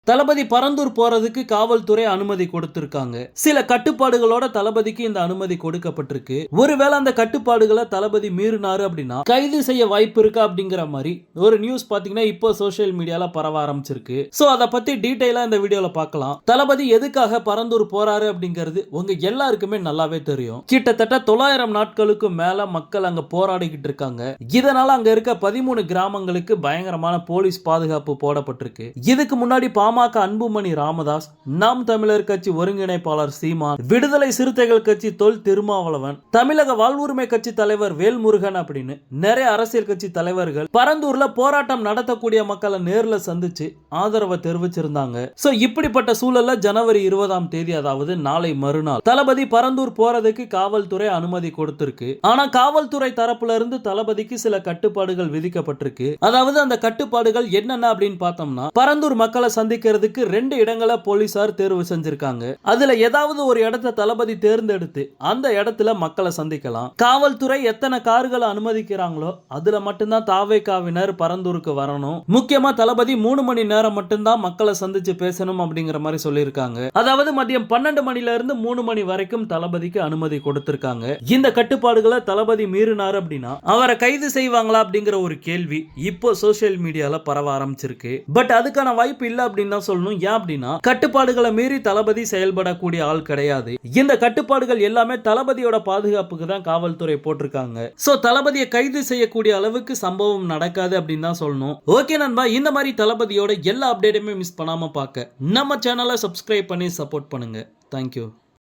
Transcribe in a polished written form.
தளபதி பரந்தூர் போறதுக்கு காவல்துறை அனுமதி கொடுத்திருக்காங்க. சில கட்டுப்பாடுகளோட தளபதிக்கு இந்த அனுமதி கொடுக்கப்பட்டிருக்கு. ஒருவேளை அந்த கட்டுப்பாடுகளை தளபதி மீறினாரு அப்படின்னா கைது செய்ய வாய்ப்பு இருக்கா அப்படிங்கிற மாதிரி ஒரு நியூஸ் பாத்தீங்கன்னா இப்போ சோசியல் மீடியால பரவ ஆரம்பிச்சிருக்கு. சோ அத பத்தி டீடைலா இந்த வீடியோல பார்க்கலாம். தளபதி எதுக்காக பரந்தூர் போறாரு அப்படிங்கிறது உங்க எல்லாருக்குமே நல்லாவே தெரியும். கிட்டத்தட்ட 900 நாட்களுக்கு மேல மக்கள் அங்க போராடிக்கிட்டு இருக்காங்க. இதனால அங்க இருக்க 13 கிராமங்களுக்கு பயங்கரமான போலீஸ் பாதுகாப்பு போடப்பட்டிருக்கு. இதுக்கு முன்னாடி பாமக அன்புமணி ராமதாஸ், நாம் தமிழர் கட்சி ஒருங்கிணைப்பாளர் சீமான், விடுதலை சிறுத்தைகள் கட்சி தொல் திருமாவளவன், தமிழக வாழ்வுரிமை கட்சி தலைவர் வேல்முருகன் அப்படின்னு நிறைய அரசியல் கட்சி தலைவர்கள் பரந்தூர்ல போராட்டம் நடத்தக்கூடிய மக்களை நேர்ல சந்திச்சு ஆதரவை தெரிவிச்சிருந்தாங்க. சோ இப்படிப்பட்ட சூழல்ல ஜனவரி 20ஆம் தேதி, அதாவது நாளை மறுநாள், தளபதி பரந்தூர் போறதுக்கு காவல்துறை அனுமதி கொடுத்திருக்கு. ஆனா காவல்துறை தரப்புல இருந்து தளபதிக்கு சில கட்டுப்பாடுகள் விதிக்கப்பட்டிருக்கு. அதாவது அந்த கட்டுப்பாடுகள் என்னென்ன அப்படின்னு பார்த்தோம்னா, பரந்தூர் மக்களை சந்திக்கிறதுக்கு 2 இடங்களை போலீசார் தேர்வு செஞ்சிருக்காங்க. அதுல ஏதாவது ஒரு இடத்தை தளபதி தேர்ந்தெடுத்து அந்த இடத்துல மக்களை சந்திக்கலாம். காவல்துறை எத்தனை கார்களை அனுமதிக்கிறாங்களோ அதுல மட்டும்தான் தாவேகாவினர் பரந்தூருக்கு வரணும். முக்கியமா தளபதி 3 மணி நேரம் மட்டும்தான் மக்களை சந்திச்சு பேசணும் அப்படிங்கிற மாதிரி சொல்லியிருக்காங்க. அதாவது மதியம் 12 மணில இருந்து 3 மணி வரைக்கும் தளபதிக்கு அனுமதி கொடுத்திருக்காங்க. இந்த கட்டுப்பாடுகளை தளபதி மீறினார் அப்படின்னா அவரை கைது செய்வாங்களா அப்படிங்கிற ஒரு கேள்வி இப்போ சோசியல் மீடியால பரவ ஆரம்பிச்சிருக்கு. பட் அதுக்கான வாய்ப்பு இல்ல அப்படின்னு தான் சொல்லணும். ஏன் அப்படின்னா கட்டுப்பாடுகளை மீறி தளபதி செயல்படக்கூடிய ஆள் கிடையாது. இந்த கட்டுப்பாடுகள் எல்லாமே தளபதியோட பாதுகாப்புக்கு தான் காவல்துறை போட்டிருக்காங்க. சோ தளபதியை கைது செய்யக்கூடிய அளவுக்கு சம்பவம் நடக்காது அப்படின்னு தான் சொல்லணும். ஓகே நண்பா, இந்த மாதிரி தளபதியோட எல்லா அப்டேட்டுமே மிஸ் பண்ணாம பார்க்க நம்ம சேனலை சப்ஸ்கிரைப் பண்ணி சப்போர்ட் பண்ணுங்க. தேங்க்யூ.